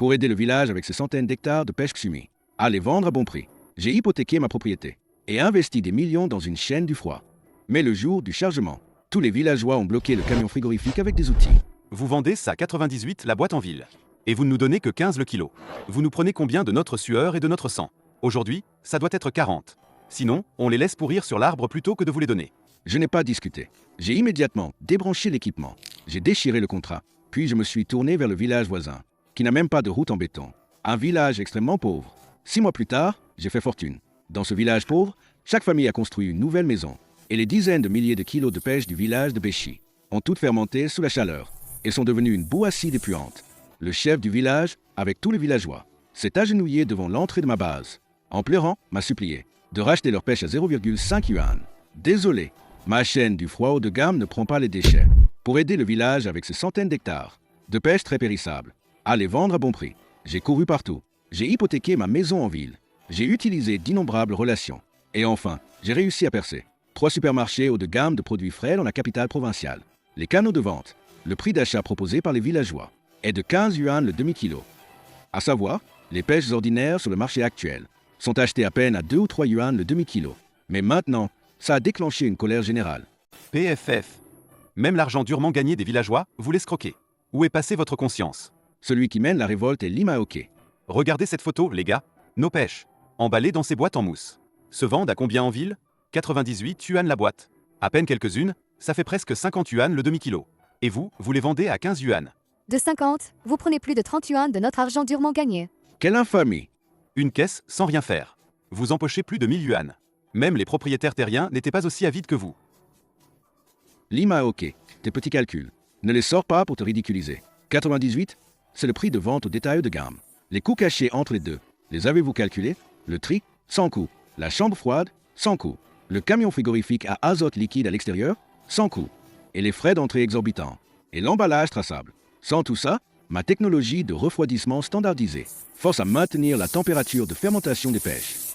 pour aider le village avec ses centaines d'hectares de pêche soumis à les vendre à bon prix. J'ai hypothéqué ma propriété et investi des millions dans une chaîne du froid. Mais le jour du chargement, tous les villageois ont bloqué le camion frigorifique avec des outils. Vous vendez ça 98 la boîte en ville. Et vous ne nous donnez que 15 le kilo. Vous nous prenez combien de notre sueur et de notre sang? Aujourd'hui, ça doit être 40. Sinon, on les laisse pourrir sur l'arbre plutôt que de vous les donner. Je n'ai pas discuté. J'ai immédiatement débranché l'équipement. J'ai déchiré le contrat. Puis je me suis tourné vers le village voisin, qui n'a même pas de route en béton. Un village extrêmement pauvre. 6 mois plus tard, j'ai fait fortune. Dans ce village pauvre, chaque famille a construit une nouvelle maison. Et les dizaines de milliers de kilos de pêche du village de Béchy ont toutes fermenté sous la chaleur et sont devenues une boue acide et puante. Le chef du village, avec tous les villageois, s'est agenouillé devant l'entrée de ma base. En pleurant, m'a supplié de racheter leur pêche à 0,5 yuan. Désolé, ma chaîne du froid haut de gamme ne prend pas les déchets. Pour aider le village avec ses centaines d'hectares de pêche très périssables, à les vendre à bon prix, j'ai couru partout. J'ai hypothéqué ma maison en ville. J'ai utilisé d'innombrables relations. Et enfin, j'ai réussi à percer 3 supermarchés haut de gamme de produits frais dans la capitale provinciale. Les canaux de vente, le prix d'achat proposé par les villageois est de 15 yuan le demi-kilo. À savoir, les pêches ordinaires sur le marché actuel sont achetées à peine à 2 ou 3 yuan le demi-kilo. Mais maintenant, ça a déclenché une colère générale. PFF. Même l'argent durement gagné des villageois, vous l'escroquez. Où est passée votre conscience? Celui qui mène la révolte est Limaoke. Regardez cette photo, les gars. Nos pêches, emballées dans ces boîtes en mousse, se vendent à combien en ville? 98 yuan la boîte. À peine quelques-unes, ça fait presque 50 yuan le demi-kilo. Et vous, vous les vendez à 15 yuan. De 50, vous prenez plus de 30 yuan de notre argent durement gagné. Quelle infamie! Une caisse sans rien faire. Vous empochez plus de 1000 yuan. Même les propriétaires terriens n'étaient pas aussi avides que vous. Limaoke, tes petits calculs. Ne les sors pas pour te ridiculiser. 98, c'est le prix de vente au détail haut de gamme. Les coûts cachés entre les deux, les avez-vous calculés? Le tri, sans coût. La chambre froide, sans coût. Le camion frigorifique à azote liquide à l'extérieur, sans coût. Et les frais d'entrée exorbitants. Et l'emballage traçable. Sans tout ça, ma technologie de refroidissement standardisée force à maintenir la température de fermentation des pêches.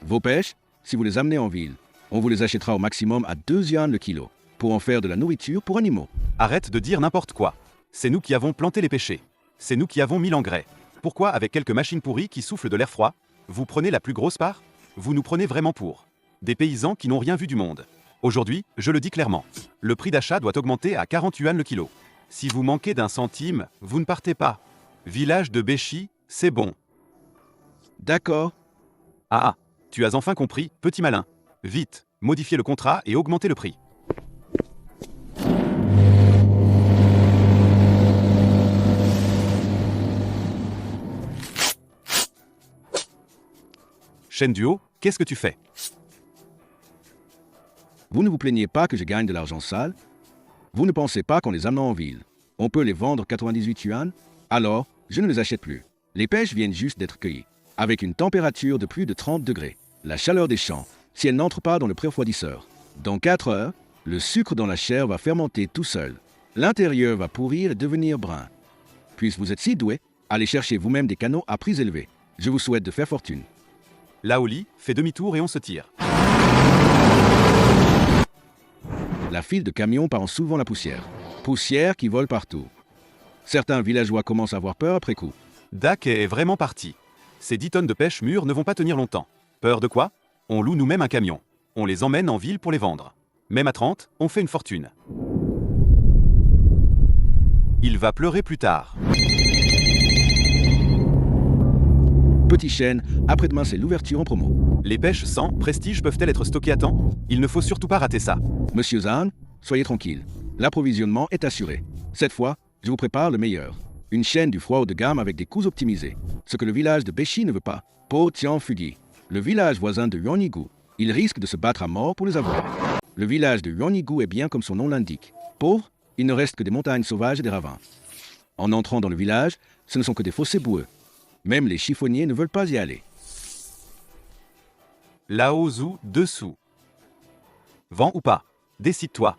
Vos pêches, si vous les amenez en ville, on vous les achètera au maximum à 2 yuan le kilo, pour en faire de la nourriture pour animaux. Arrête de dire n'importe quoi. C'est nous qui avons planté les pêchers. C'est nous qui avons mis l'engrais. Pourquoi, avec quelques machines pourries qui soufflent de l'air froid, vous prenez la plus grosse part? Vous nous prenez vraiment pour des paysans qui n'ont rien vu du monde. Aujourd'hui, je le dis clairement, le prix d'achat doit augmenter à 40 yuan le kilo. Si vous manquez d'un centime, vous ne partez pas. Village de Béchy, c'est bon. D'accord. Ah, tu as enfin compris, petit malin. Vite, modifiez le contrat et augmentez le prix. Chaîne du haut, qu'est-ce que tu fais? Vous ne vous plaignez pas que je gagne de l'argent sale? Vous ne pensez pas qu'en les amenant en ville, on peut les vendre 98 yuan? Alors, je ne les achète plus. Les pêches viennent juste d'être cueillies, avec une température de plus de 30 degrés. La chaleur des champs, si elle n'entre pas dans le prérefroidisseur. Dans 4 heures, le sucre dans la chair va fermenter tout seul. L'intérieur va pourrir et devenir brun. Puisque vous êtes si doué, allez chercher vous-même des canaux à prix élevé. Je vous souhaite de faire fortune. Laoli, fais demi-tour et on se tire. La file de camions part en soulevant la poussière. Poussière qui vole partout. Certains villageois commencent à avoir peur après coup. Dak est vraiment parti. Ces 10 tonnes de pêche mûre ne vont pas tenir longtemps. Peur de quoi? On loue nous-mêmes un camion. On les emmène en ville pour les vendre. Même à 30, on fait une fortune. Il va pleurer plus tard. Petit chêne, après-demain c'est l'ouverture en promo. Les pêches sans prestige peuvent-elles être stockées à temps? Il ne faut surtout pas rater ça. Monsieur Zahn, soyez tranquille. L'approvisionnement est assuré. Cette fois, je vous prépare le meilleur. Une chaîne du froid haut de gamme avec des coûts optimisés. Ce que le village de Béchy ne veut pas. Po Tian Fugui, le village voisin de Yuanigu. Il risque de se battre à mort pour les avoir. Le village de Yuanigu est bien comme son nom l'indique. Pauvre, il ne reste que des montagnes sauvages et des ravins. En entrant dans le village, ce ne sont que des fossés boueux. Même les chiffonniers ne veulent pas y aller. Lao Zhu, dessous. Vent ou pas? Décide-toi.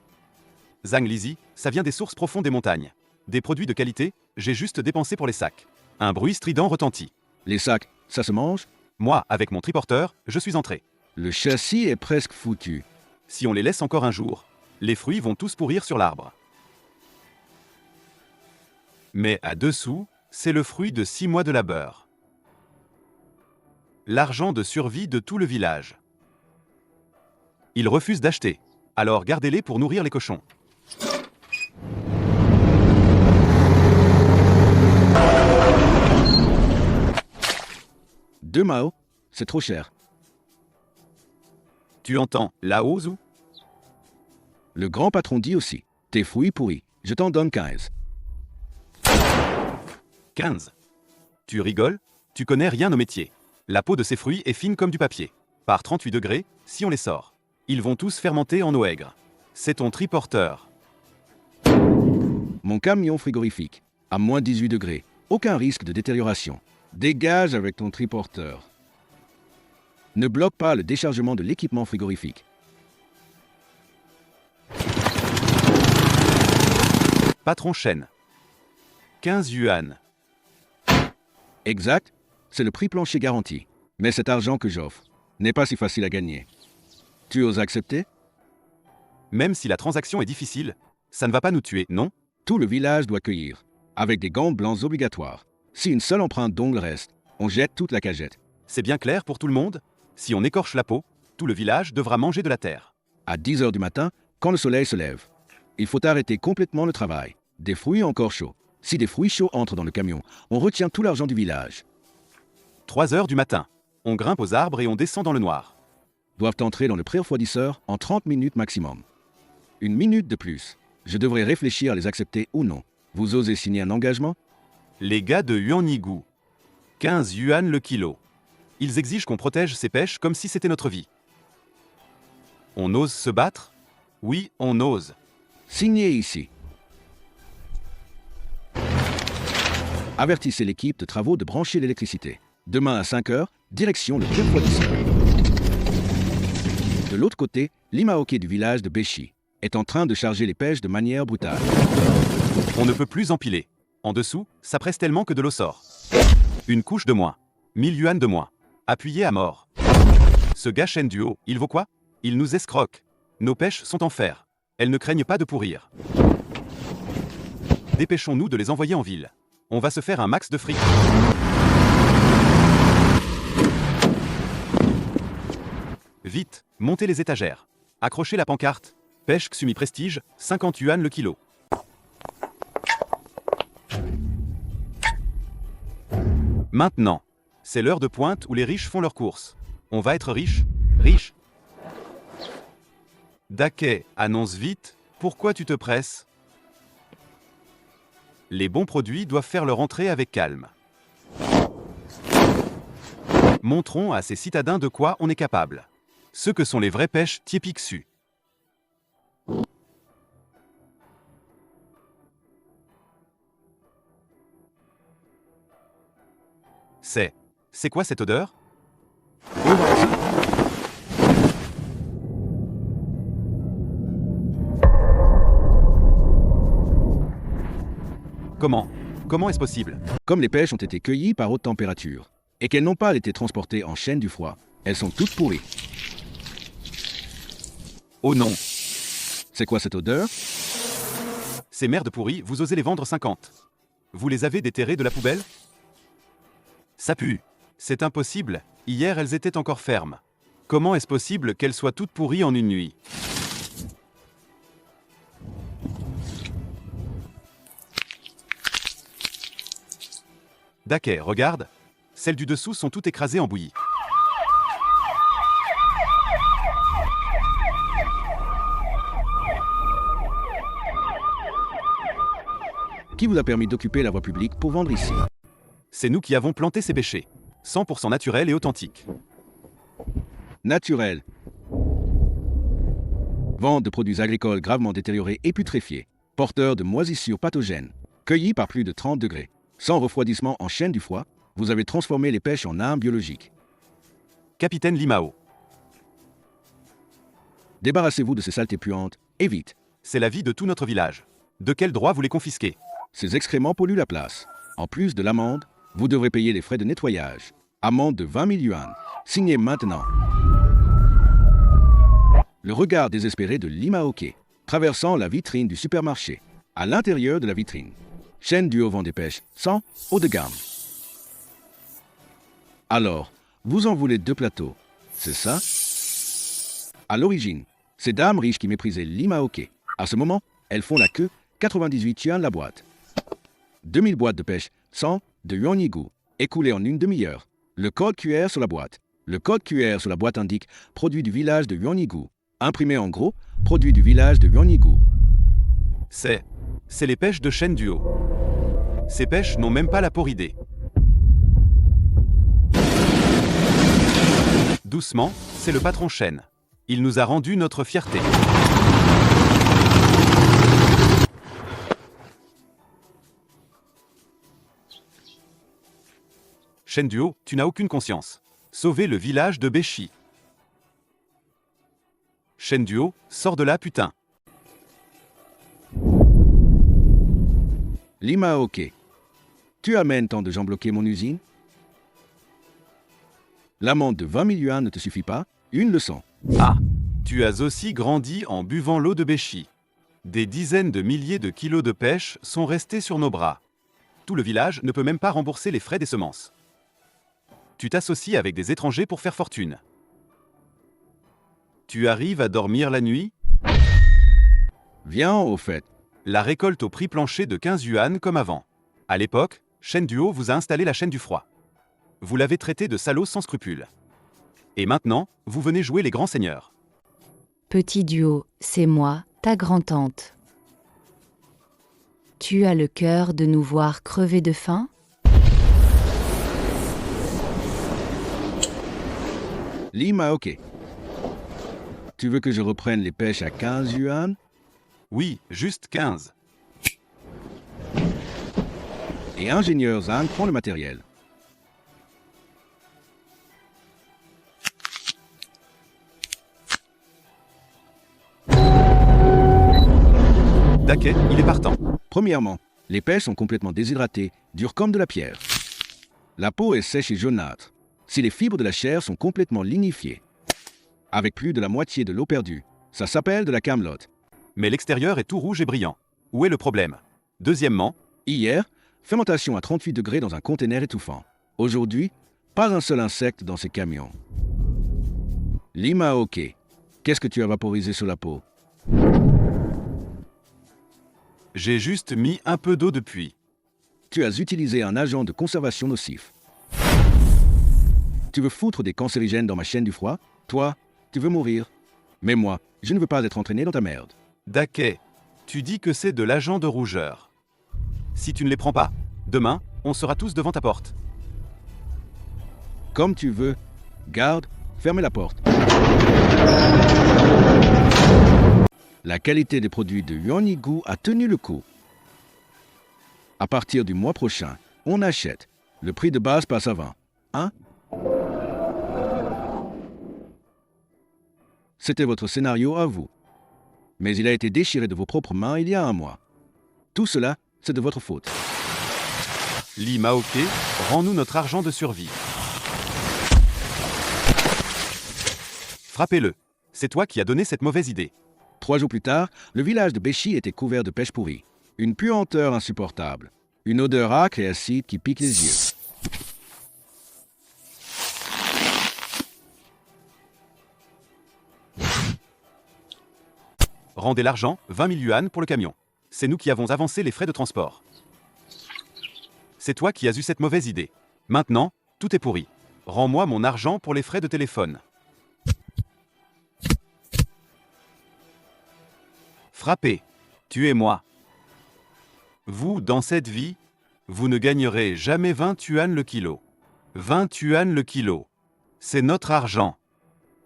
Zhang Lizi, ça vient des sources profondes des montagnes. Des produits de qualité, j'ai juste dépensé pour les sacs. Un bruit strident retentit. Les sacs, ça se mange? Moi, avec mon triporteur, je suis entré. Le châssis est presque foutu. Si on les laisse encore un jour, les fruits vont tous pourrir sur l'arbre. Mais à dessous, C'est le fruit de 6 mois de labeur. L'argent de survie de tout le village. Ils refusent d'acheter. Alors gardez-les pour nourrir les cochons. Deux Mao, c'est trop cher. Tu entends, là-haut, Zou? Le grand patron dit aussi. Tes fruits pourris, je t'en donne 15. 15. Tu rigoles? Tu connais rien au métier. La peau de ces fruits est fine comme du papier. Par 38 degrés, si on les sort, ils vont tous fermenter en eau aigre. C'est ton triporteur. Mon camion frigorifique, à moins 18 degrés. Aucun risque de détérioration. Dégage avec ton triporteur. Ne bloque pas le déchargement de l'équipement frigorifique. Patron Chen. 15 yuan. Exact, c'est le prix plancher garanti. Mais cet argent que j'offre n'est pas si facile à gagner. Tu oses accepter? Même si la transaction est difficile, ça ne va pas nous tuer, non? Tout le village doit cueillir, avec des gants blancs obligatoires. Si une seule empreinte d'ongle reste, on jette toute la cagette. C'est bien clair pour tout le monde? Si on écorche la peau, tout le village devra manger de la terre. À 10 heures du matin, quand le soleil se lève, il faut arrêter complètement le travail. Des fruits encore chauds. Si des fruits chauds entrent dans le camion, on retient tout l'argent du village. 3 heures du matin. On grimpe aux arbres et on descend dans le noir. Doivent entrer dans le pré-refroidisseur en 30 minutes maximum. Une minute de plus. Je devrais réfléchir à les accepter ou non. Vous osez signer un engagement? Les gars de Yuanigu. 15 yuan le kilo. Ils exigent qu'on protège ces pêches comme si c'était notre vie. On ose se battre? Oui, on ose. Signez ici. Avertissez l'équipe de travaux de brancher l'électricité. Demain à 5 heures, direction le pré-refroidisseur. De l'autre côté, l'Imaoke du village de Beshi est en train de charger les pêches de manière brutale. On ne peut plus empiler. En dessous, ça presse tellement que de l'eau sort. Une couche de moins. 1000 yuan de moins. Appuyé à mort. Ce gars Chen du haut, il vaut quoi? Il nous escroque. Nos pêches sont en fer. Elles ne craignent pas de pourrir. Dépêchons-nous de les envoyer en ville. On va se faire un max de fric. Vite, montez les étagères. Accrochez la pancarte. Pêche Xumi Prestige, 50 yuan le kilo. Maintenant, c'est l'heure de pointe où les riches font leurs courses. On va être riches, riches. Daquet, annonce vite, pourquoi tu te presses? Les bons produits doivent faire leur entrée avec calme. Montrons à ces citadins de quoi on est capable. Ce que sont les vraies pêches Tiepiksu. C'est quoi cette odeur? Comment est-ce possible? Comme les pêches ont été cueillies par haute température et qu'elles n'ont pas été transportées en chaîne du froid, elles sont toutes pourries. Oh non! C'est quoi cette odeur? Ces merdes pourries, vous osez les vendre 50. Vous les avez déterrées de la poubelle? Ça pue. C'est impossible. Hier, elles étaient encore fermes. Comment est-ce possible qu'elles soient toutes pourries en une nuit? Daquet, regarde. Celles du dessous sont toutes écrasées en bouillie. Qui vous a permis d'occuper la voie publique pour vendre ici? C'est nous qui avons planté ces pêchers. 100% naturel et authentique. Naturel. Vente de produits agricoles gravement détériorés et putréfiés, porteurs de moisissures pathogènes, cueillis par plus de 30 degrés. Sans refroidissement en chaîne du froid, vous avez transformé les pêches en armes biologiques. Capitaine Limao. Débarrassez-vous de ces saletés puantes, et vite. C'est la vie de tout notre village. De quel droit vous les confisquez? Ces excréments polluent la place. En plus de l'amende, vous devrez payer les frais de nettoyage. Amende de 20 000 yuan. Signez maintenant. Le regard désespéré de l'Imaoke, traversant la vitrine du supermarché. À l'intérieur de la vitrine, Chaîne Duo vend des pêches sans haut de gamme. Alors, vous en voulez 2 plateaux, c'est ça? À l'origine, ces dames riches qui méprisaient l'Imaoke. À ce moment, elles font la queue 98 yuan la boîte. 2000 boîtes de pêche sans de yuan-yigu, écoulées en une demi-heure. Le code QR sur la boîte. Le code QR sur la boîte indique « Produit du village de Yuan-yigu ». Imprimé en gros « Produit du village de Yuan-yigu ». C'est les pêches de Chaîne Duo. Ces pêches n'ont même pas la poridée. Doucement, c'est le patron Chaîne. Il nous a rendu notre fierté. Chaîne Duo, tu n'as aucune conscience. Sauvez le village de Béchi. Chaîne Duo, sors de là, putain. L'Imaoke. Tu amènes tant de gens bloquer mon usine? L'amende de 20 000 yuan ne te suffit pas? Une leçon. Ah, tu as aussi grandi en buvant l'eau de Béchi. Des dizaines de milliers de kilos de pêche sont restés sur nos bras. Tout le village ne peut même pas rembourser les frais des semences. Tu t'associes avec des étrangers pour faire fortune. Tu arrives à dormir la nuit? Viens au fait. La récolte au prix plancher de 15 yuan comme avant. À l'époque, Chaîne Duo vous a installé la chaîne du froid. Vous l'avez traité de salaud sans scrupules. Et maintenant, vous venez jouer les grands seigneurs. Petit Duo, c'est moi, ta grand-tante. Tu as le cœur de nous voir crever de faim? L'Imaoke. Tu veux que je reprenne les pêches à 15 yuan? Oui, juste 15. Et ingénieur Zhang prend le matériel. Daquet, il est partant. Premièrement, les pêches sont complètement déshydratées, dures comme de la pierre. La peau est sèche et jaunâtre. Si les fibres de la chair sont complètement lignifiées, avec plus de la moitié de l'eau perdue, ça s'appelle de la camelote. Mais l'extérieur est tout rouge et brillant. Où est le problème? Deuxièmement, Hier, fermentation à 38 degrés dans un conteneur étouffant. Aujourd'hui, pas un seul insecte dans ces camions. L'Imaoke. Qu'est-ce que tu as vaporisé sur la peau? j'ai juste mis un peu d'eau depuis. Tu as utilisé un agent de conservation nocif. Tu veux foutre des cancérigènes dans ma chaîne du froid? Toi, tu veux mourir. Mais moi, je ne veux pas être entraîné dans ta merde. Daquet, tu dis que c'est de l'agent de rougeur. Si tu ne les prends pas, demain, on sera tous devant ta porte. Comme tu veux. Garde, fermez la porte. La qualité des produits de Yuan-yigu a tenu le coup. À partir du mois prochain, on achète. Le prix de base passe à 20. Hein? C'était votre scénario à vous. Mais il a été déchiré de vos propres mains il y a un mois. Tout cela, c'est de votre faute. L'Imaoke, rends-nous notre argent de survie. Frappez-le. C'est toi qui as donné cette mauvaise idée. 3 jours plus tard, le village de Béchi était couvert de pêche pourrie. Une puanteur insupportable. Une odeur âcre et acide qui pique les yeux. Rendez l'argent, 20 000 yuan pour le camion. C'est nous qui avons avancé les frais de transport. C'est toi qui as eu cette mauvaise idée. Maintenant, tout est pourri. Rends-moi mon argent pour les frais de téléphone. Frappez. Tuez-moi. Vous, dans cette vie, vous ne gagnerez jamais 20 yuan le kilo. 20 yuan le kilo. C'est notre argent.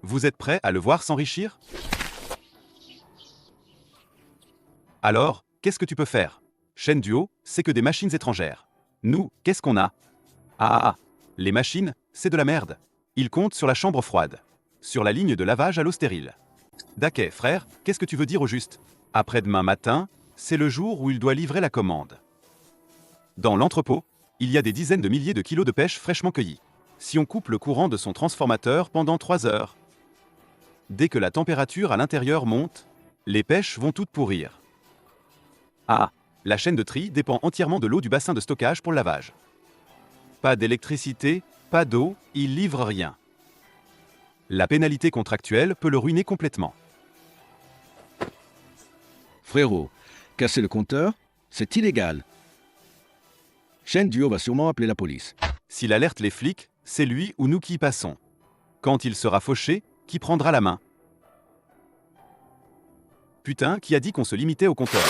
Vous êtes prêts à le voir s'enrichir? Alors, qu'est-ce que tu peux faire? Chaîne Duo, c'est que des machines étrangères. Nous, qu'est-ce qu'on a? Les machines, c'est de la merde. Ils comptent sur la chambre froide. Sur la ligne de lavage à l'eau stérile. Daquet, frère, qu'est-ce que tu veux dire au juste? Après-demain matin, c'est le jour où il doit livrer la commande. Dans l'entrepôt, il y a des dizaines de milliers de kilos de pêche fraîchement cueillis. Si on coupe le courant de son transformateur pendant 3 heures, dès que la température à l'intérieur monte, les pêches vont toutes pourrir. La chaîne de tri dépend entièrement de l'eau du bassin de stockage pour le lavage. Pas d'électricité, pas d'eau, il livre rien. La pénalité contractuelle peut le ruiner complètement. Frérot, casser le compteur, c'est illégal. Shen Duo va sûrement appeler la police. S'il alerte les flics, c'est lui ou nous qui y passons. Quand il sera fauché, qui prendra la main? Putain, qui a dit qu'on se limitait au compteur?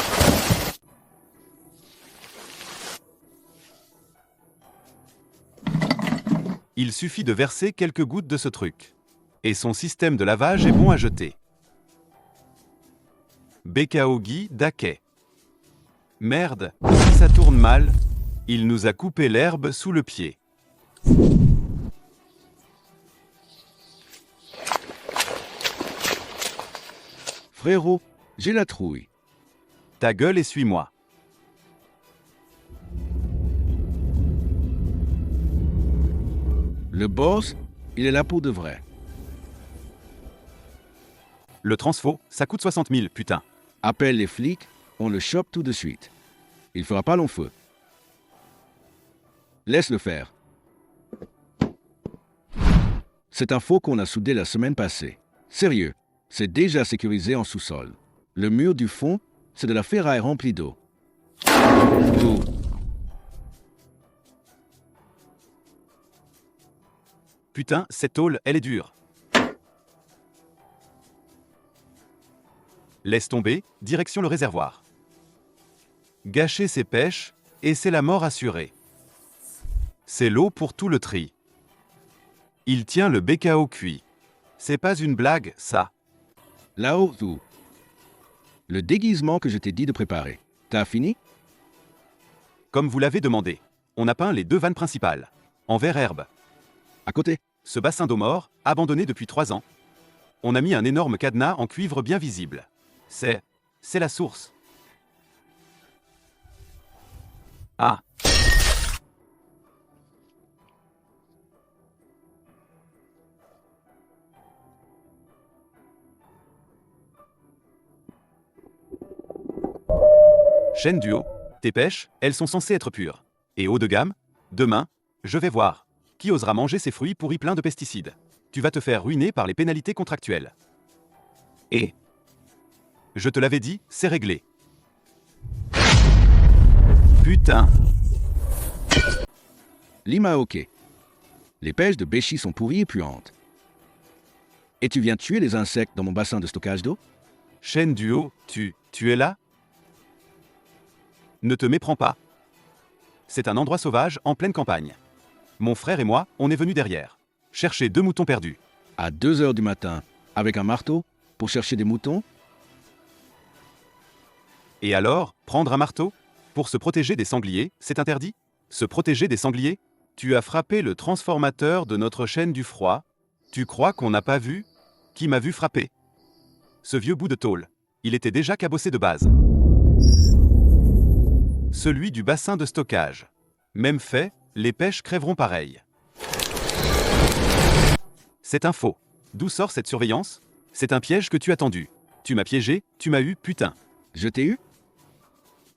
Il suffit de verser quelques gouttes de ce truc. Et son système de lavage est bon à jeter. Bekaogi Dake. Merde, si ça tourne mal, il nous a coupé l'herbe sous le pied. Frérot, j'ai la trouille. Ta gueule et suis-moi. Le boss, il est là pour de vrai. Le transfo, ça coûte 60 000, putain. Appelle les flics, on le chope tout de suite. Il fera pas long feu. Laisse-le faire. C'est un faux qu'on a soudé la semaine passée. Sérieux, c'est déjà sécurisé en sous-sol. Le mur du fond, c'est de la ferraille remplie d'eau. Ouh. Putain, cette tôle, elle est dure. Laisse tomber, direction le réservoir. Gâcher ses pêches, et c'est la mort assurée. C'est l'eau pour tout le tri. Il tient le bécao cuit. C'est pas une blague, ça. Là-haut, tout. Le déguisement que je t'ai dit de préparer. T'as fini? Comme vous l'avez demandé, on a peint les 2 vannes principales, en vert herbe. À côté. Ce bassin d'eau mort, abandonné depuis 3 ans. On a mis un énorme cadenas en cuivre bien visible. C'est la source. Ah. Chaîne Duo, tes pêches, elles sont censées être pures. Et haut de gamme, demain, je vais voir. Qui osera manger ces fruits pourris pleins de pesticides? Tu vas te faire ruiner par les pénalités contractuelles. Et je te l'avais dit, c'est réglé. Putain. Lima ok. Les pêches de Béchi sont pourries et puantes. Et tu viens tuer les insectes dans mon bassin de stockage d'eau? Chaîne Duo, tu es là? Ne te méprends pas. C'est un endroit sauvage en pleine campagne. Mon frère et moi, on est venus derrière. Chercher 2 moutons perdus. À 2 heures du matin, avec un marteau, pour chercher des moutons? Et alors, prendre un marteau? Pour se protéger des sangliers, c'est interdit? Se protéger des sangliers? Tu as frappé le transformateur de notre chaîne du froid. Tu crois qu'on n'a pas vu? Qui m'a vu frapper? Ce vieux bout de tôle. Il était déjà cabossé de base. Celui du bassin de stockage. Même fait, les pêches crèveront pareil. C'est un faux. D'où sort cette surveillance? C'est un piège que tu as tendu. Tu m'as piégé, tu m'as eu, putain. Je t'ai eu?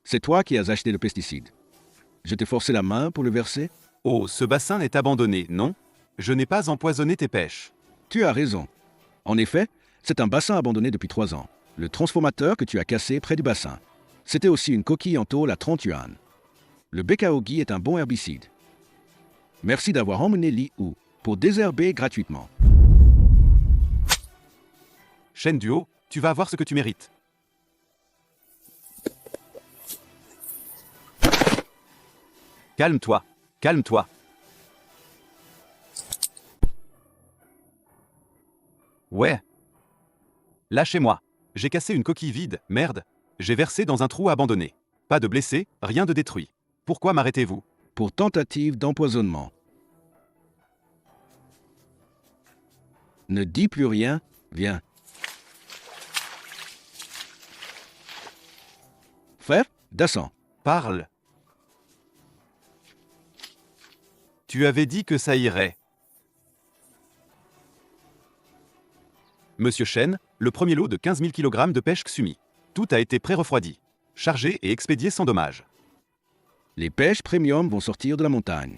C'est toi qui as acheté le pesticide. Je t'ai forcé la main pour le verser? Oh, ce bassin est abandonné, non? Je n'ai pas empoisonné tes pêches. Tu as raison. En effet, c'est un bassin abandonné depuis 3 ans. Le transformateur que tu as cassé près du bassin. C'était aussi une coquille en tôle à 30 yuan. Le Bekaogi est un bon herbicide. Merci d'avoir emmené Li Hu pour désherber gratuitement. Chaîne Duo, tu vas avoir ce que tu mérites. Calme-toi, calme-toi. Ouais. Lâchez-moi. J'ai cassé une coquille vide, merde. J'ai versé dans un trou abandonné. Pas de blessés, rien de détruit. Pourquoi m'arrêtez-vous? Pour tentative d'empoisonnement. Ne dis plus rien, viens. Frère, descends. Parle. Tu avais dit que ça irait. Monsieur Chen, le premier lot de 15 000 kg de pêche Xumi. Tout a été pré-refroidi. charger et expédier sans dommage. Les pêches premium vont sortir de la montagne.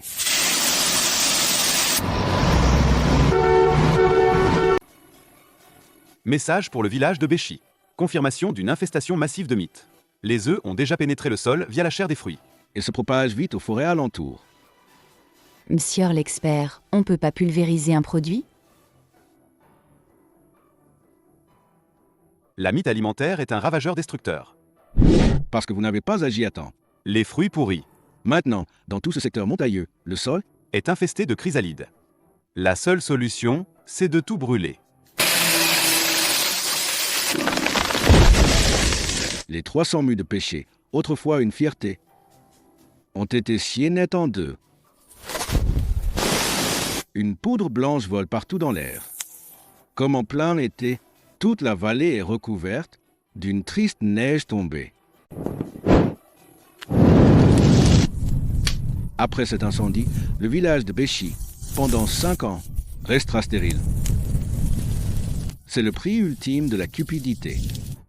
Message pour le village de Béchy. Confirmation d'une infestation massive de mites. Les œufs ont déjà pénétré le sol via la chair des fruits. Et se propagent vite aux forêts alentours. Monsieur l'expert, on peut pas pulvériser un produit? La mite alimentaire est un ravageur destructeur. Parce que vous n'avez pas agi à temps. Les fruits pourris Maintenant, dans tout ce secteur montagneux, le sol, est infesté de chrysalides. La seule solution, c'est de tout brûler. les 300 mues de pêcher, autrefois une fierté, ont été sciées net en deux. Une poudre blanche vole partout dans l'air. Comme en plein été, toute la vallée est recouverte d'une triste neige tombée. Après cet incendie, le village de Béchy, pendant 5 ans, restera stérile. C'est le prix ultime de la cupidité.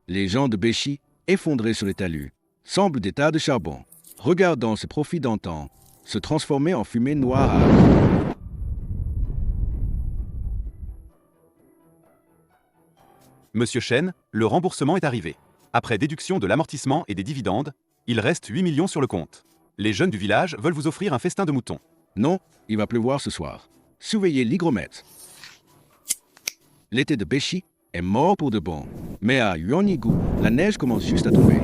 Les gens de Béchy, effondrés sur les talus, semblent des tas de charbon, regardant ces profits d'antan se transformer en fumée noirâtre. Monsieur Chen, le remboursement est arrivé. Après déduction de l'amortissement et des dividendes, il reste 8 millions sur le compte. Les jeunes du village veulent vous offrir un festin de moutons. Non, il va pleuvoir ce soir. Surveillez l'hygromètre. L'été de Béchy est mort pour de bon. Mais à Yuanigu, la neige commence juste à tomber.